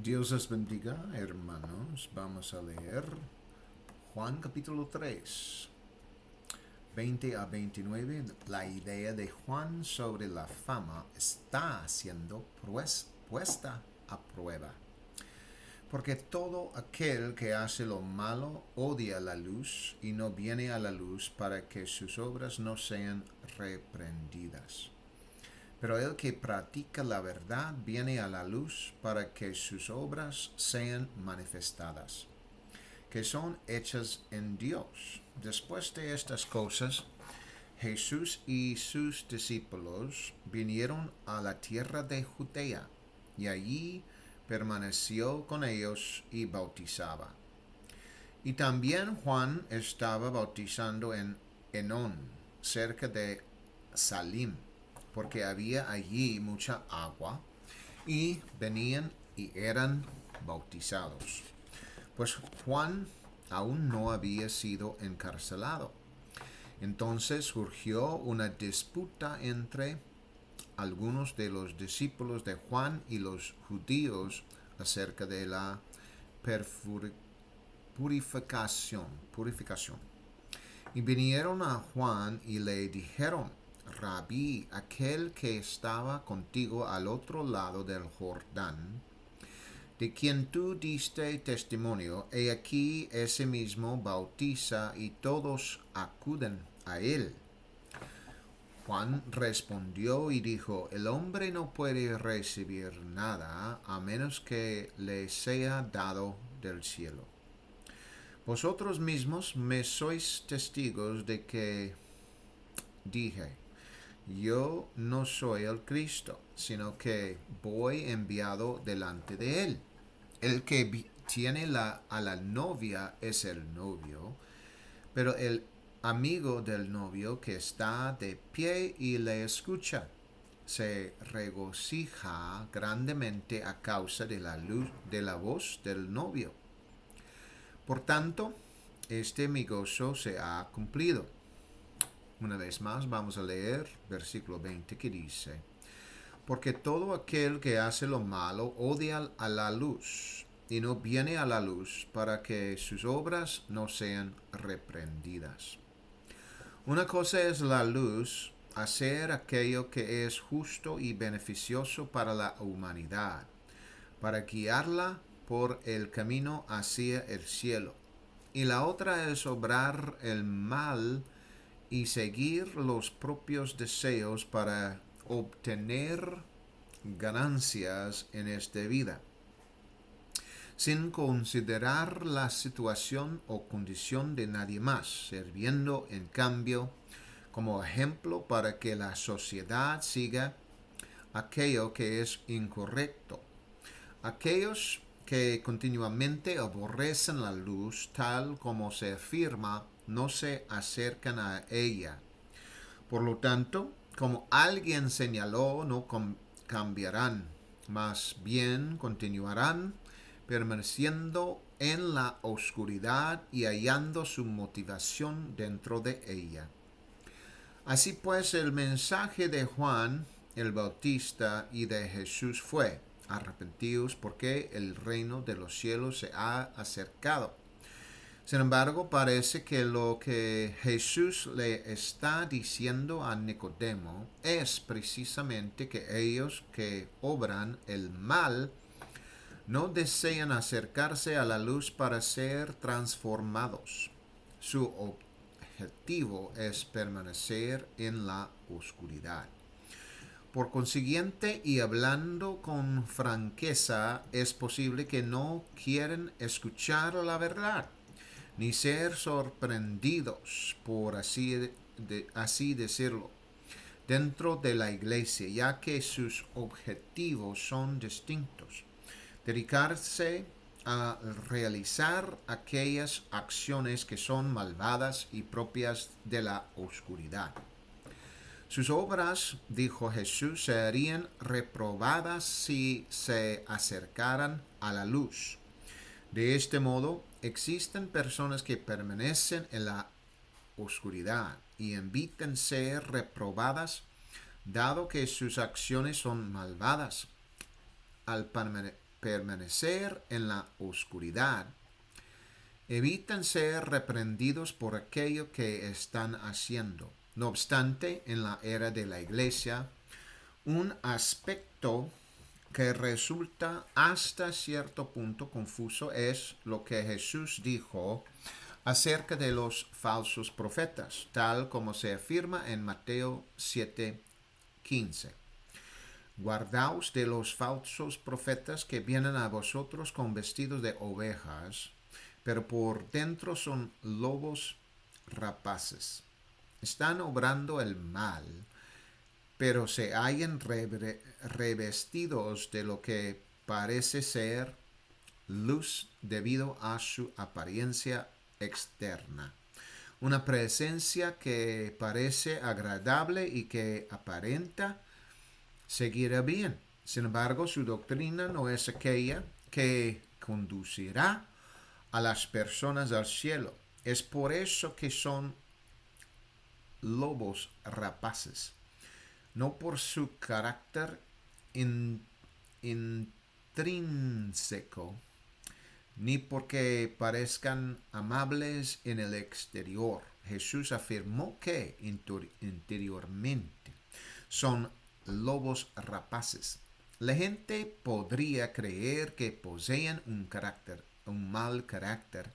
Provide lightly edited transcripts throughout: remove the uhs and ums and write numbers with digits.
Dios les bendiga, hermanos. Vamos a leer Juan capítulo 3, 20 a 29. La idea de Juan sobre la fama está siendo puesta a prueba. Porque todo aquel que hace lo malo odia la luz y no viene a la luz para que sus obras no sean reprendidas. Pero el que practica la verdad viene a la luz para que sus obras sean manifestadas, que son hechas en Dios. Después de estas cosas, Jesús y sus discípulos vinieron a la tierra de Judea, y allí permaneció con ellos y bautizaba. Y también Juan estaba bautizando en Enón, cerca de Salim, porque había allí mucha agua, y venían y eran bautizados. Pues Juan aún no había sido encarcelado. Entonces surgió una disputa entre algunos de los discípulos de Juan y los judíos acerca de la purificación. Y vinieron a Juan y le dijeron: Rabí, aquel que estaba contigo al otro lado del Jordán, de quien tú diste testimonio, he aquí ese mismo bautiza y todos acuden a él. Juan respondió y dijo: El hombre no puede recibir nada a menos que le sea dado del cielo. Vosotros mismos me sois testigos de que dije: Yo no soy el Cristo, sino que voy enviado delante de él. El que tiene a la novia es el novio, pero el amigo del novio que está de pie y le escucha se regocija grandemente a causa de la luz de la voz del novio. Por tanto, mi gozo se ha cumplido. Una vez más vamos a leer versículo 20 que dice: Porque todo aquel que hace lo malo odia a la luz y no viene a la luz para que sus obras no sean reprendidas. Una cosa es la luz, hacer aquello que es justo y beneficioso para la humanidad, para guiarla por el camino hacia el cielo. Y la otra es obrar el mal y seguir los propios deseos para obtener ganancias en esta vida, sin considerar la situación o condición de nadie más, sirviendo en cambio como ejemplo para que la sociedad siga aquello que es incorrecto. Aquellos que continuamente aborrecen la luz, tal como se afirma, no se acercan a ella. Por lo tanto, como alguien señaló, no cambiarán, más bien continuarán permaneciendo en la oscuridad y hallando su motivación dentro de ella. Así pues, el mensaje de Juan el Bautista y de Jesús fue: arrepentíos porque el reino de los cielos se ha acercado. Sin embargo, parece que lo que Jesús le está diciendo a Nicodemo es precisamente que ellos que obran el mal no desean acercarse a la luz para ser transformados. Su objetivo es permanecer en la oscuridad. Por consiguiente, y hablando con franqueza, es posible que no quieren escuchar la verdad, ni ser sorprendidos, por así decirlo, dentro de la iglesia, ya que sus objetivos son distintos. Dedicarse a realizar aquellas acciones que son malvadas y propias de la oscuridad. Sus obras, dijo Jesús, serían reprobadas si se acercaran a la luz. De este modo, existen personas que permanecen en la oscuridad y evitan ser reprobadas, dado que sus acciones son malvadas. Al permanecer en la oscuridad, evitan ser reprendidos por aquello que están haciendo. No obstante, en la era de la Iglesia, un aspecto que resulta hasta cierto punto confuso es lo que Jesús dijo acerca de los falsos profetas, tal como se afirma en Mateo 7:15. Guardaos de los falsos profetas que vienen a vosotros con vestidos de ovejas, pero por dentro son lobos rapaces. Están obrando el mal, pero se hallan revestidos de lo que parece ser luz debido a su apariencia externa. Una presencia que parece agradable y que aparenta seguir bien. Sin embargo, su doctrina no es aquella que conducirá a las personas al cielo. Es por eso que son lobos rapaces, no por su carácter intrínseco, ni porque parezcan amables en el exterior. Jesús afirmó que interiormente son lobos rapaces. La gente podría creer que poseen un mal carácter,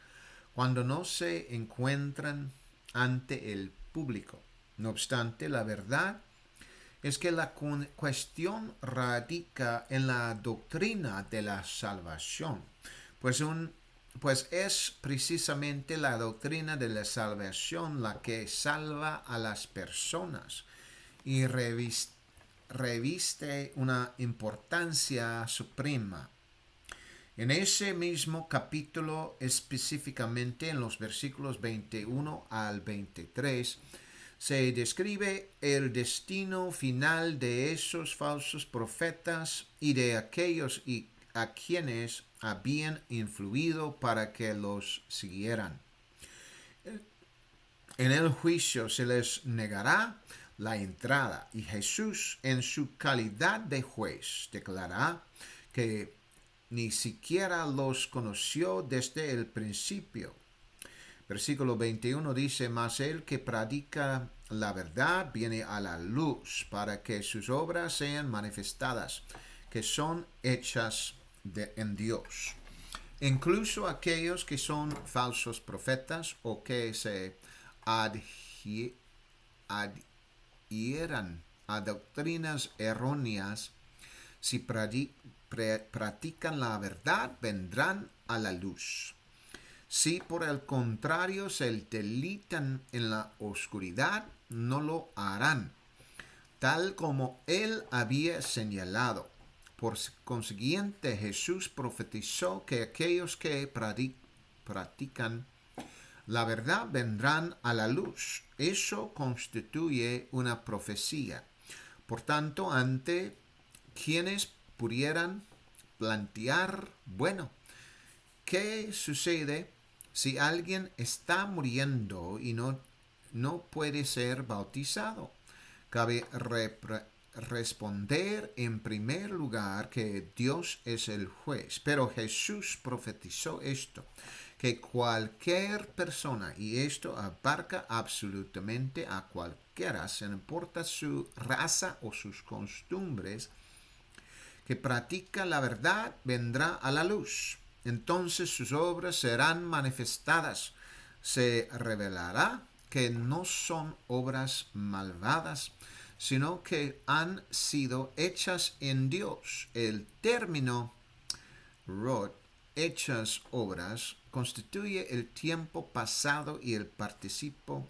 cuando no se encuentran ante el público. No obstante, la verdad es que la cuestión radica en la doctrina de la salvación, pues es precisamente la doctrina de la salvación la que salva a las personas y reviste una importancia suprema. En ese mismo capítulo, específicamente en los versículos 21 al 23, se describe el destino final de esos falsos profetas y de aquellos a quienes habían influido para que los siguieran. En el juicio se les negará la entrada y Jesús, en su calidad de juez, declarará que ni siquiera los conoció desde el principio. Versículo 21 dice: mas el que predica la verdad viene a la luz para que sus obras sean manifestadas, que son hechas en Dios. Incluso aquellos que son falsos profetas o que se adhieran a doctrinas erróneas, si practican la verdad, vendrán a la luz. Si por el contrario se deleitan en la oscuridad, no lo harán, tal como él había señalado. Por consiguiente, Jesús profetizó que aquellos que practican la verdad vendrán a la luz. Eso constituye una profecía. Por tanto, ante quienes pudieran plantear, bueno, ¿qué sucede si alguien está muriendo y no puede ser bautizado? Cabe responder en primer lugar que Dios es el juez. Pero Jesús profetizó esto, que cualquier persona, y esto abarca absolutamente a cualquiera, sin importar su raza o sus costumbres, que practica la verdad, vendrá a la luz. Entonces sus obras serán manifestadas. Se revelará que no son obras malvadas, sino que han sido hechas en Dios. El término rod, hechas obras, constituye el tiempo pasado y el participio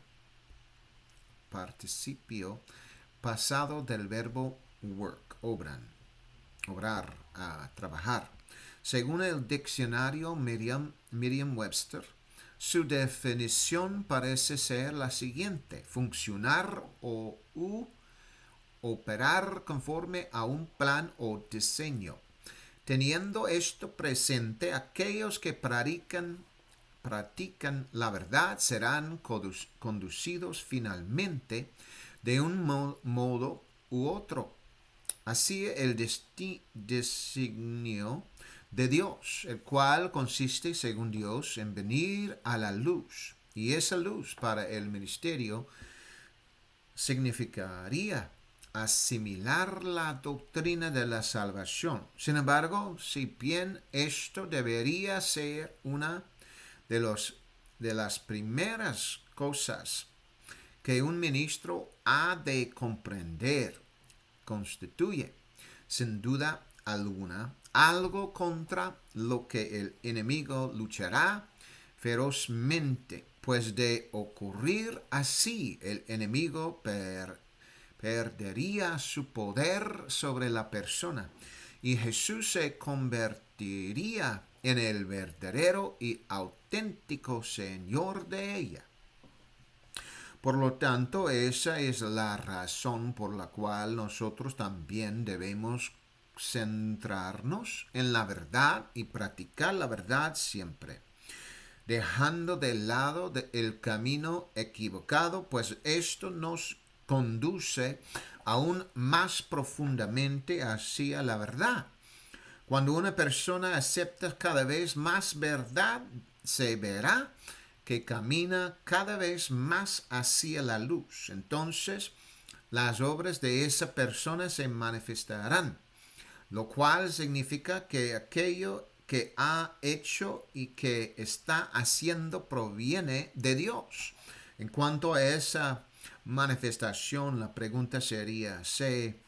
pasado del verbo work, obrar, trabajar. Según el diccionario Merriam-Webster, su definición parece ser la siguiente: funcionar o operar conforme a un plan o diseño. Teniendo esto presente, aquellos que practican la verdad serán conducidos finalmente de un modo u otro. Así el designio de Dios, el cual consiste, según Dios, en venir a la luz. Y esa luz para el ministerio significaría asimilar la doctrina de la salvación. Sin embargo, si bien esto debería ser una de las primeras cosas que un ministro ha de comprender, constituye, sin duda alguna, algo contra lo que el enemigo luchará ferozmente, pues de ocurrir así, el enemigo perdería su poder sobre la persona y Jesús se convertiría en el verdadero y auténtico Señor de ella. Por lo tanto, esa es la razón por la cual nosotros también debemos centrarnos en la verdad y practicar la verdad siempre, dejando de lado el camino equivocado, pues esto nos conduce aún más profundamente hacia la verdad. Cuando una persona acepta cada vez más verdad, se verá que camina cada vez más hacia la luz. Entonces, las obras de esa persona se manifestarán, lo cual significa que aquello que ha hecho y que está haciendo proviene de Dios. En cuanto a esa manifestación, la pregunta sería, ¿se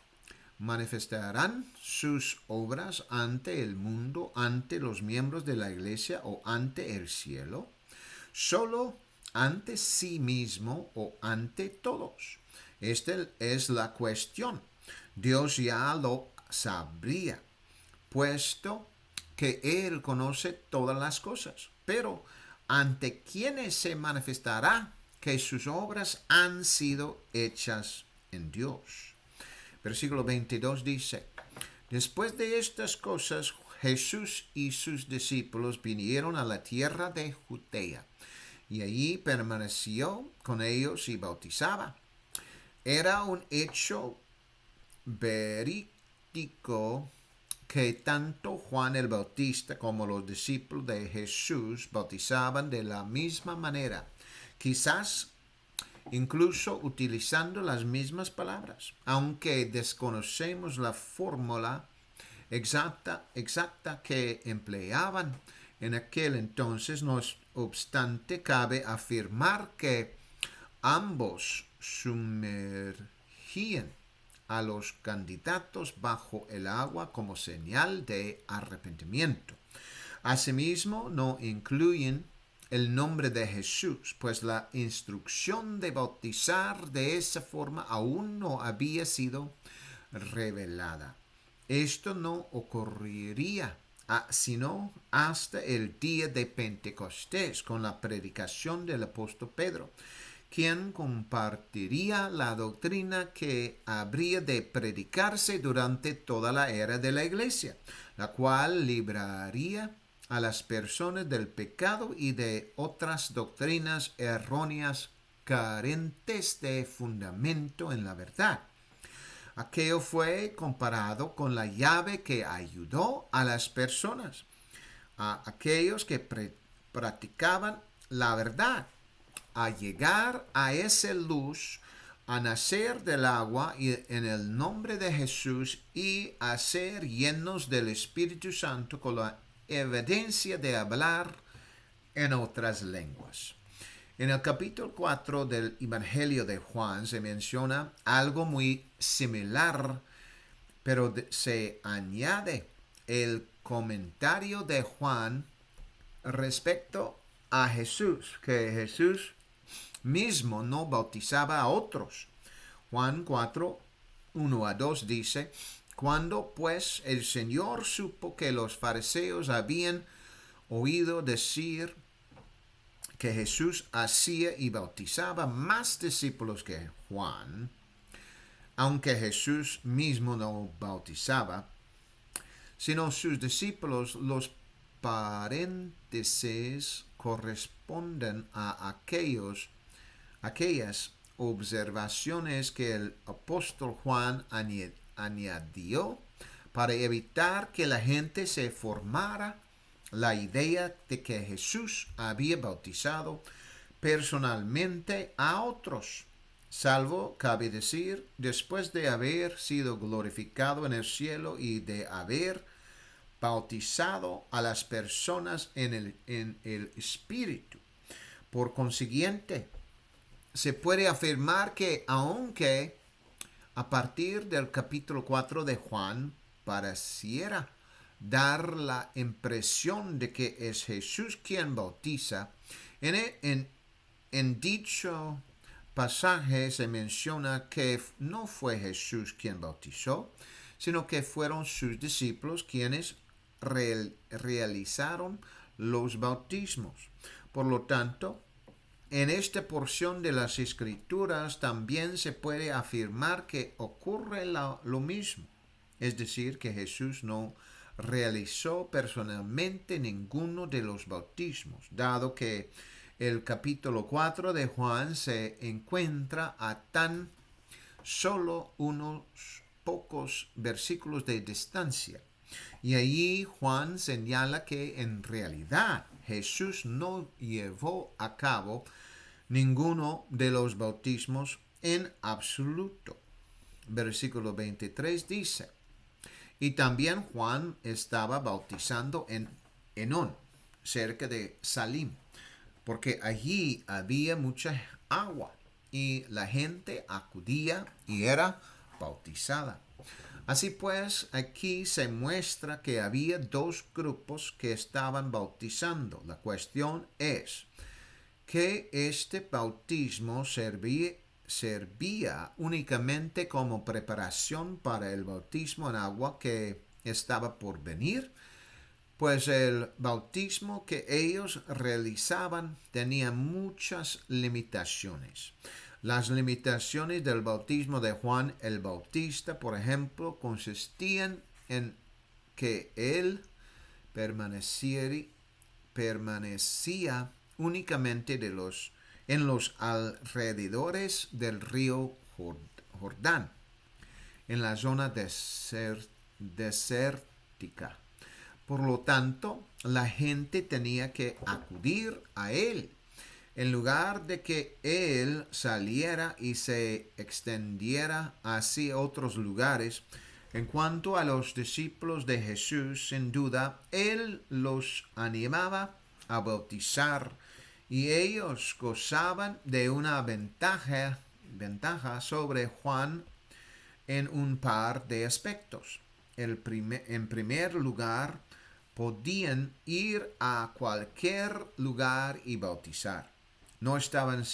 manifestarán sus obras ante el mundo, ante los miembros de la iglesia o ante el cielo? ¿Solo ante sí mismo o ante todos? Esta es la cuestión. Dios ya lo sabría, puesto que Él conoce todas las cosas. Pero ¿ante quiénes se manifestará que sus obras han sido hechas en Dios? Versículo 22 dice, después de estas cosas, Jesús y sus discípulos vinieron a la tierra de Judea, y allí permaneció con ellos y bautizaba. Era un hecho verídico que tanto Juan el Bautista como los discípulos de Jesús bautizaban de la misma manera, quizás incluso utilizando las mismas palabras, aunque desconocemos la fórmula exacta que empleaban en aquel entonces. No obstante, cabe afirmar que ambos sumergían a los candidatos bajo el agua como señal de arrepentimiento. Asimismo, no incluyen el nombre de Jesús, pues la instrucción de bautizar de esa forma aún no había sido revelada. Esto no ocurriría sino hasta el día de Pentecostés, con la predicación del apóstol Pedro, quien compartiría la doctrina que habría de predicarse durante toda la era de la iglesia, la cual libraría a las personas del pecado y de otras doctrinas erróneas carentes de fundamento en la verdad. Aquello fue comparado con la llave que ayudó a las personas, a aquellos que practicaban la verdad, a llegar a esa luz, a nacer del agua y en el nombre de Jesús y a ser llenos del Espíritu Santo con la evidencia de hablar en otras lenguas. En el capítulo 4 del Evangelio de Juan se menciona algo muy similar, pero se añade el comentario de Juan respecto a Jesús, que Jesús mismo no bautizaba a otros. Juan 4, 1 a 2 dice, cuando pues el Señor supo que los fariseos habían oído decir que Jesús hacía y bautizaba más discípulos que Juan, aunque Jesús mismo no bautizaba, sino sus discípulos, los paréntesis corresponden a aquellas observaciones que el apóstol Juan añadió para evitar que la gente se formara la idea de que Jesús había bautizado personalmente a otros, salvo, cabe decir, después de haber sido glorificado en el cielo y de haber bautizado a las personas en el Espíritu. Por consiguiente, se puede afirmar que aunque a partir del capítulo 4 de Juan pareciera dar la impresión de que es Jesús quien bautiza, en dicho pasaje se menciona que no fue Jesús quien bautizó, sino que fueron sus discípulos quienes realizaron los bautismos. Por lo tanto, en esta porción de las Escrituras también se puede afirmar que ocurre lo mismo, es decir, que Jesús no realizó personalmente ninguno de los bautismos, dado que el capítulo 4 de Juan se encuentra a tan solo unos pocos versículos de distancia. Y allí Juan señala que en realidad Jesús no llevó a cabo ninguno de los bautismos en absoluto. Versículo 23 dice, y también Juan estaba bautizando en Enón, cerca de Salim, porque allí había mucha agua y la gente acudía y era bautizada. Así pues, aquí se muestra que había dos grupos que estaban bautizando. La cuestión es que este bautismo servía únicamente como preparación para el bautismo en agua que estaba por venir, pues el bautismo que ellos realizaban tenía muchas limitaciones. Las limitaciones del bautismo de Juan el Bautista, por ejemplo, consistían en que él permanecía únicamente en los alrededores del río Jordán, en la zona desértica. Por lo tanto, la gente tenía que acudir a él, en lugar de que él saliera y se extendiera hacia otros lugares. En cuanto a los discípulos de Jesús, sin duda, él los animaba a bautizar y ellos gozaban de una ventaja sobre Juan en un par de aspectos. En primer lugar, podían ir a cualquier lugar y bautizar. No estaban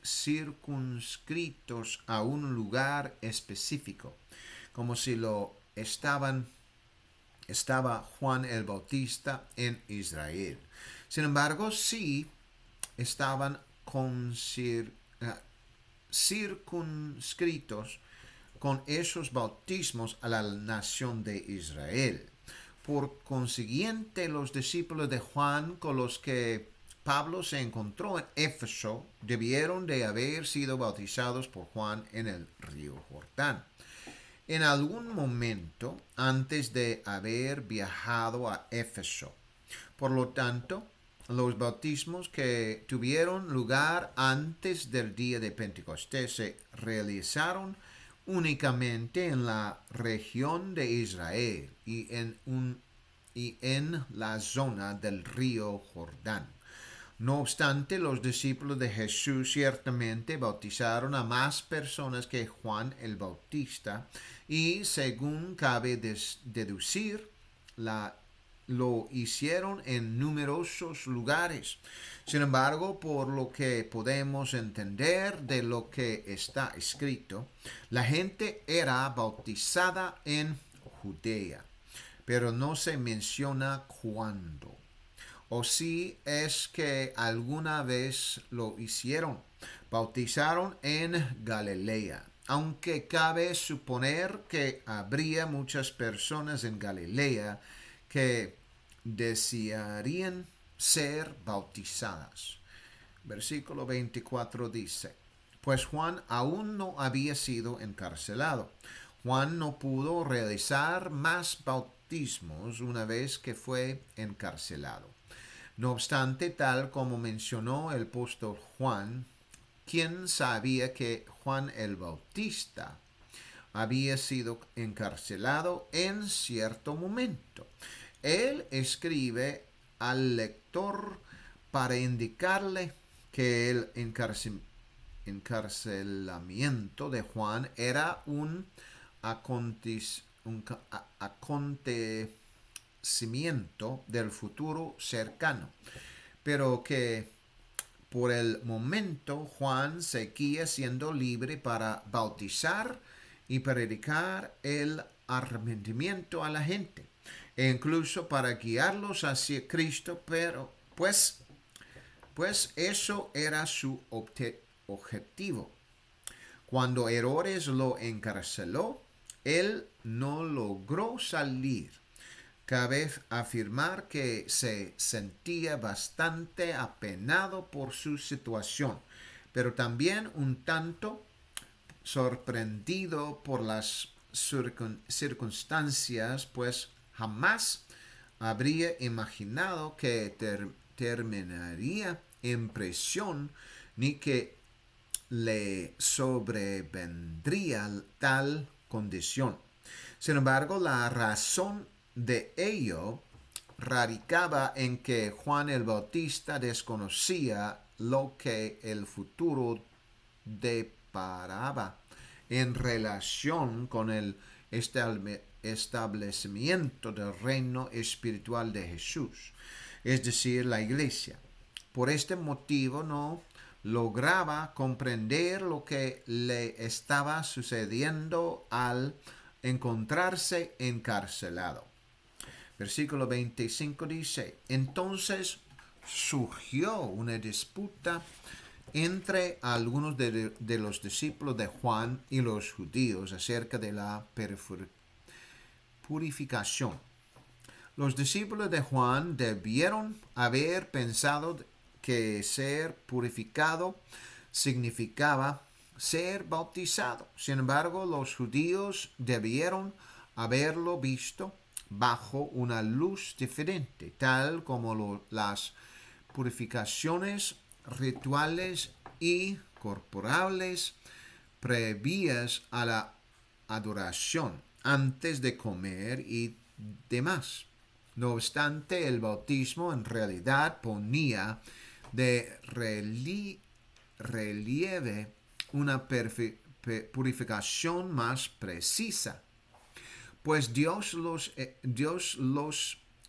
circunscritos a un lugar específico, como si estaba Juan el Bautista en Israel. Sin embargo, sí estaban circunscritos con esos bautismos a la nación de Israel. Por consiguiente, los discípulos de Juan con los que Pablo se encontró en Éfeso debieron de haber sido bautizados por Juan en el río Jordán en algún momento antes de haber viajado a Éfeso. Por lo tanto, los bautismos que tuvieron lugar antes del día de Pentecostés se realizaron únicamente en la región de Israel y en la zona del río Jordán. No obstante, los discípulos de Jesús ciertamente bautizaron a más personas que Juan el Bautista y, según cabe deducir, lo hicieron en numerosos lugares. Sin embargo, por lo que podemos entender de lo que está escrito, la gente era bautizada en Judea, pero no se menciona cuándo. O si es que alguna vez lo hicieron, bautizaron en Galilea, aunque cabe suponer que habría muchas personas en Galilea que desearían ser bautizadas. Versículo 24 dice, pues Juan aún no había sido encarcelado. Juan no pudo realizar más bautismos una vez que fue encarcelado. No obstante, tal como mencionó el apóstol Juan, quien sabía que Juan el Bautista había sido encarcelado en cierto momento. Él escribe al lector para indicarle que el encarcelamiento de Juan era un acontecimiento del futuro cercano, pero que por el momento Juan seguía siendo libre para bautizar y predicar el arrepentimiento a la gente, e incluso para guiarlos hacia Cristo, pero pues eso era su objetivo. Cuando Herodes lo encarceló, él no logró salir. Cabe afirmar que se sentía bastante apenado por su situación, pero también un tanto sorprendido por las circunstancias, pues jamás habría imaginado que terminaría en prisión ni que le sobrevendría tal condición. Sin embargo, la razón de ello radicaba en que Juan el Bautista desconocía lo que el futuro deparaba en relación con el establecimiento del reino espiritual de Jesús, es decir, la iglesia. Por este motivo no lograba comprender lo que le estaba sucediendo al encontrarse encarcelado. Versículo 25 dice: entonces surgió una disputa entre algunos de los discípulos de Juan y los judíos acerca de la purificación. Los discípulos de Juan debieron haber pensado que ser purificado significaba ser bautizado. Sin embargo, los judíos debieron haberlo visto bajo una luz diferente, tal como las purificaciones rituales y corporales previas a la adoración, antes de comer y demás. No obstante, el bautismo en realidad ponía de relieve una purificación más precisa, pues Dios los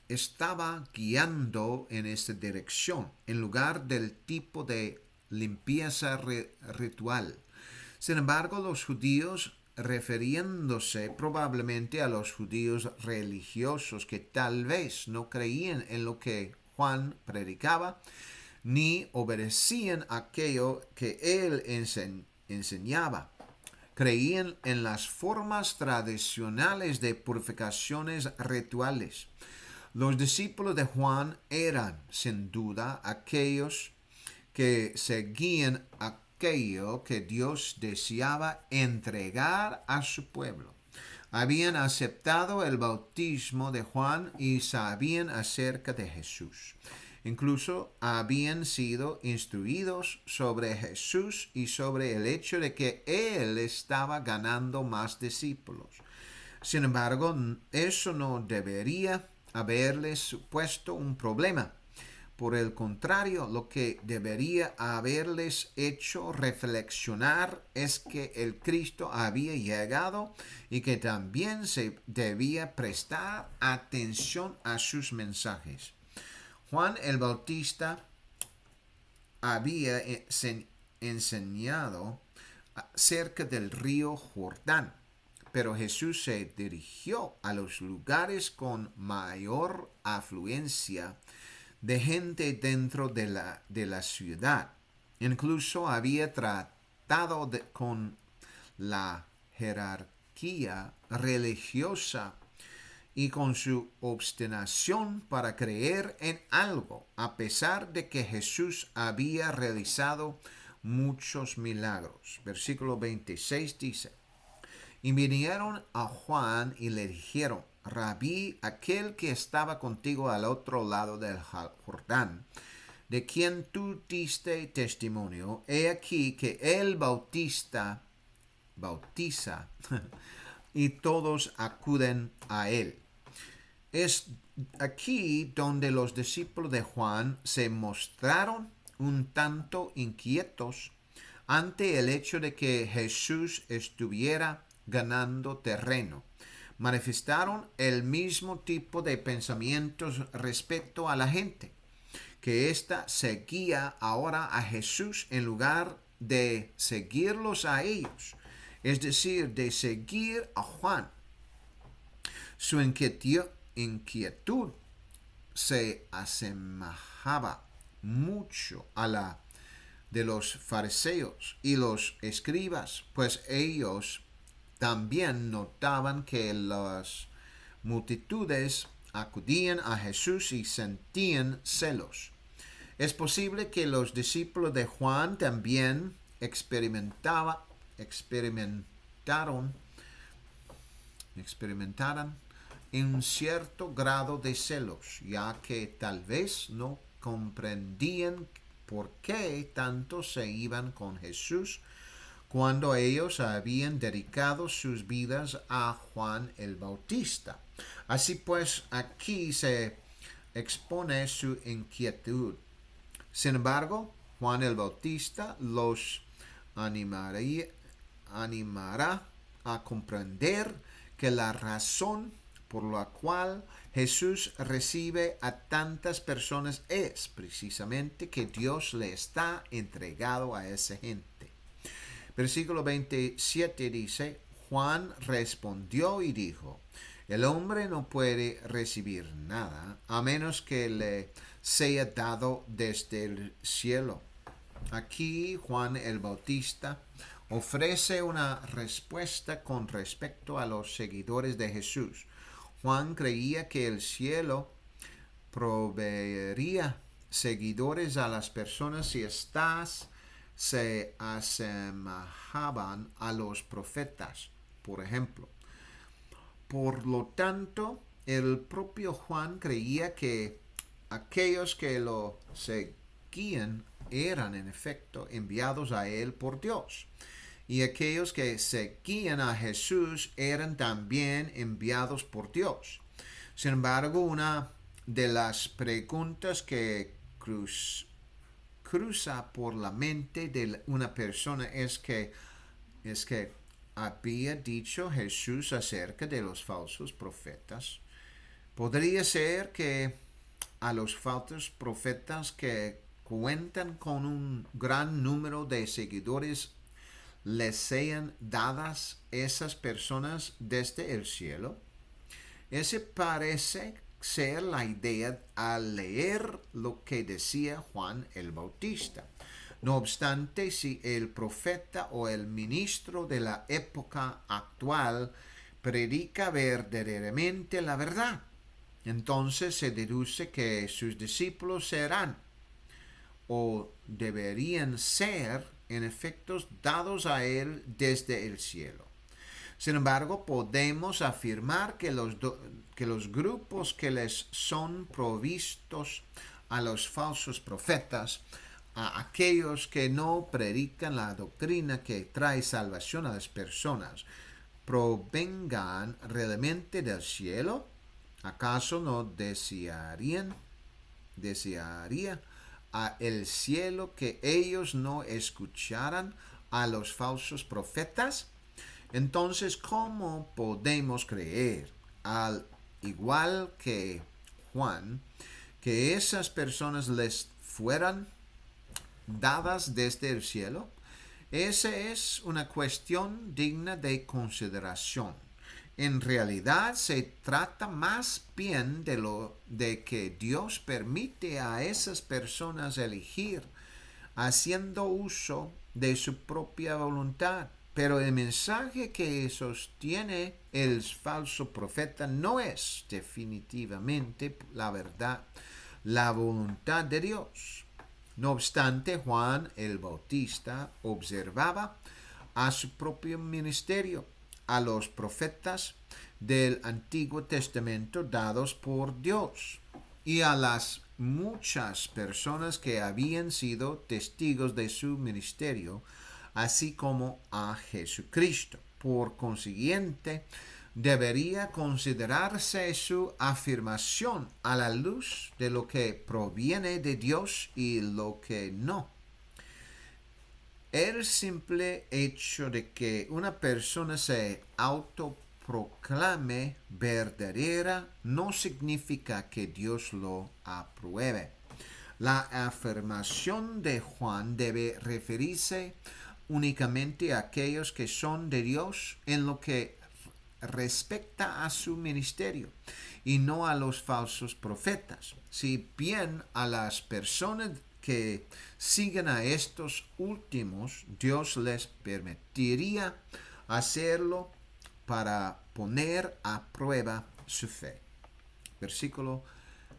estaba guiando en esta dirección, en lugar del tipo de limpieza ritual. Sin embargo, los judíos, refiriéndose probablemente a los judíos religiosos que tal vez no creían en lo que Juan predicaba, ni obedecían aquello que él enseñaba. Creían en las formas tradicionales de purificaciones rituales. Los discípulos de Juan eran, sin duda, aquellos que seguían aquello que Dios deseaba entregar a su pueblo. Habían aceptado el bautismo de Juan y sabían acerca de Jesús. Incluso habían sido instruidos sobre Jesús y sobre el hecho de que Él estaba ganando más discípulos. Sin embargo, eso no debería haberles supuesto un problema. Por el contrario, lo que debería haberles hecho reflexionar es que el Cristo había llegado y que también se debía prestar atención a sus mensajes. Juan el Bautista había enseñado cerca del río Jordán, pero Jesús se dirigió a los lugares con mayor afluencia de gente dentro de la ciudad. Incluso había tratado con la jerarquía religiosa y con su obstinación para creer en algo, a pesar de que Jesús había realizado muchos milagros. Versículo 26 dice: Y vinieron a Juan y le dijeron, Rabí, aquel que estaba contigo al otro lado del Jordán, de quien tú diste testimonio, he aquí que él bautiza, y todos acuden a él. Es aquí donde los discípulos de Juan se mostraron un tanto inquietos ante el hecho de que Jesús estuviera ganando terreno. Manifestaron el mismo tipo de pensamientos respecto a la gente, que ésta seguía ahora a Jesús en lugar de seguirlos a ellos, es decir, de seguir a Juan. Su inquietud se asemejaba mucho a la de los fariseos y los escribas, pues ellos también notaban que las multitudes acudían a Jesús y sentían celos. Es posible que los discípulos de Juan también experimentaran un cierto grado de celos, ya que tal vez no comprendían por qué tanto se iban con Jesús cuando ellos habían dedicado sus vidas a Juan el Bautista. Así pues, aquí se expone su inquietud. Sin embargo, Juan el Bautista los animará a comprender que la razón por la cual Jesús recibe a tantas personas es precisamente que Dios le está entregado a esa gente. Versículo 27 dice, Juan respondió y dijo, el hombre no puede recibir nada a menos que le sea dado desde el cielo. Aquí Juan el Bautista ofrece una respuesta con respecto a los seguidores de Jesús. Juan creía que el cielo proveería seguidores a las personas si éstas se asemejaban a los profetas, por ejemplo. Por lo tanto, el propio Juan creía que aquellos que lo seguían eran en efecto enviados a él por Dios. Y aquellos que seguían a Jesús eran también enviados por Dios. Sin embargo, una de las preguntas que cruza por la mente de una persona es que había dicho Jesús acerca de los falsos profetas. Podría ser que a los falsos profetas que cuentan con un gran número de seguidores les sean dadas esas personas desde el cielo. Ese parece ser la idea al leer lo que decía Juan el Bautista. No obstante, si el profeta o el ministro de la época actual predica verdaderamente la verdad, entonces se deduce que sus discípulos serán o deberían ser en efecto dados a él desde el cielo. Sin embargo, podemos afirmar que los grupos que les son provistos a los falsos profetas, a aquellos que no predican la doctrina que trae salvación a las personas, provengan realmente del cielo. ¿Acaso no desearía a el cielo que ellos no escucharan a los falsos profetas? Entonces, ¿cómo podemos creer, al igual que Juan, que esas personas les fueran dadas desde el cielo? Esa es una cuestión digna de consideración. En realidad se trata más bien de que Dios permite a esas personas elegir haciendo uso de su propia voluntad. Pero el mensaje que sostiene el falso profeta no es definitivamente la verdad, la voluntad de Dios. No obstante, Juan el Bautista observaba a su propio ministerio a los profetas del Antiguo Testamento dados por Dios y a las muchas personas que habían sido testigos de su ministerio, así como a Jesucristo. Por consiguiente, debería considerarse su afirmación a la luz de lo que proviene de Dios y lo que no. El simple hecho de que una persona se autoproclame verdadera no significa que Dios lo apruebe. La afirmación de Juan debe referirse únicamente a aquellos que son de Dios en lo que respecta a su ministerio y no a los falsos profetas. Si bien a las personas que siguen a estos últimos, Dios les permitiría hacerlo para poner a prueba su fe. Versículo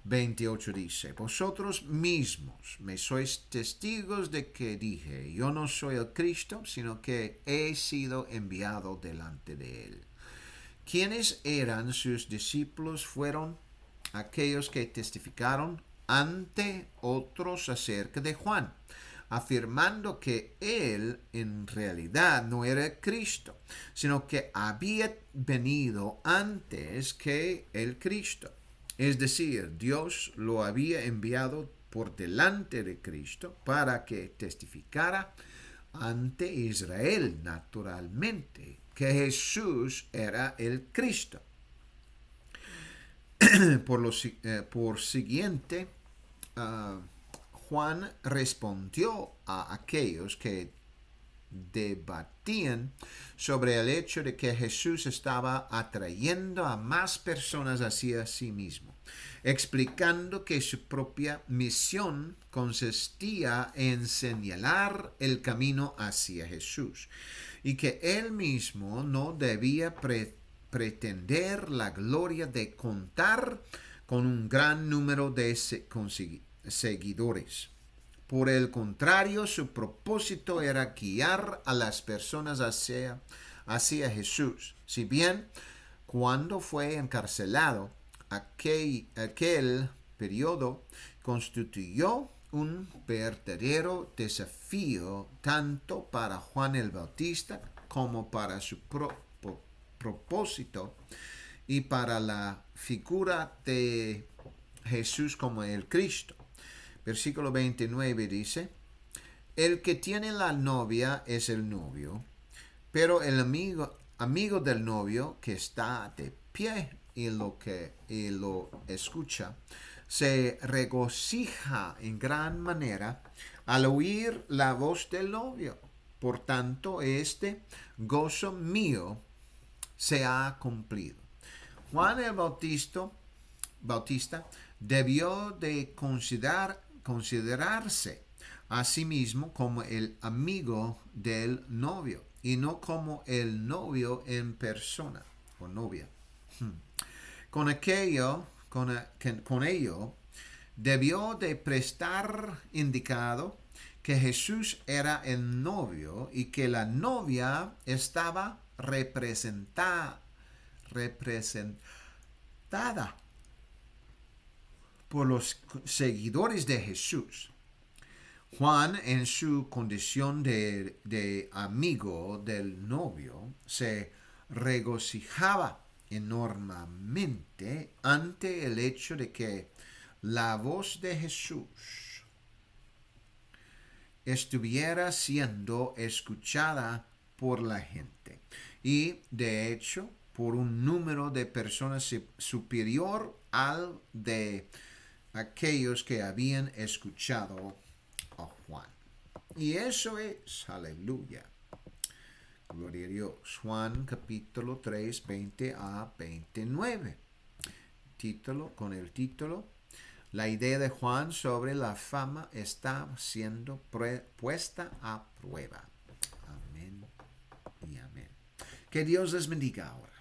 28 dice: Vosotros mismos me sois testigos de que dije, yo no soy el Cristo, sino que he sido enviado delante de él. ¿Quiénes eran sus discípulos? Fueron aquellos que testificaron ante otros acerca de Juan, afirmando que él en realidad no era Cristo, sino que había venido antes que el Cristo. Es decir, Dios lo había enviado por delante de Cristo para que testificara ante Israel naturalmente que Jesús era el Cristo. Por siguiente, Juan respondió a aquellos que debatían sobre el hecho de que Jesús estaba atrayendo a más personas hacia sí mismo, explicando que su propia misión consistía en señalar el camino hacia Jesús y que él mismo no debía pretender la gloria de contar con un gran número de seguidores. Por el contrario, su propósito era guiar a las personas hacia Jesús. Si bien cuando fue encarcelado, aquel periodo constituyó un verdadero desafío tanto para Juan el Bautista como para su propósito y para la figura de Jesús como el Cristo. Versículo 29 dice: El que tiene la novia es el novio, pero el amigo del novio que está de pie y lo escucha, se regocija en gran manera al oír la voz del novio. Por tanto, este gozo mío se ha cumplido. Juan el Bautista debió de considerarse a sí mismo como el amigo del novio y no como el novio en persona o novia. Con ello debió de prestar indicado que Jesús era el novio y que la novia estaba representada por los seguidores de Jesús. Juan, en su condición de amigo del novio, se regocijaba enormemente ante el hecho de que la voz de Jesús estuviera siendo escuchada por la gente y, de hecho, por un número de personas superior al de aquellos que habían escuchado a Juan. Y eso es, aleluya, gloria a Dios. Juan capítulo 3, 20 a 29. Con el título: La idea de Juan sobre la fama está siendo puesta a prueba. Amén y amén. Que Dios les bendiga ahora.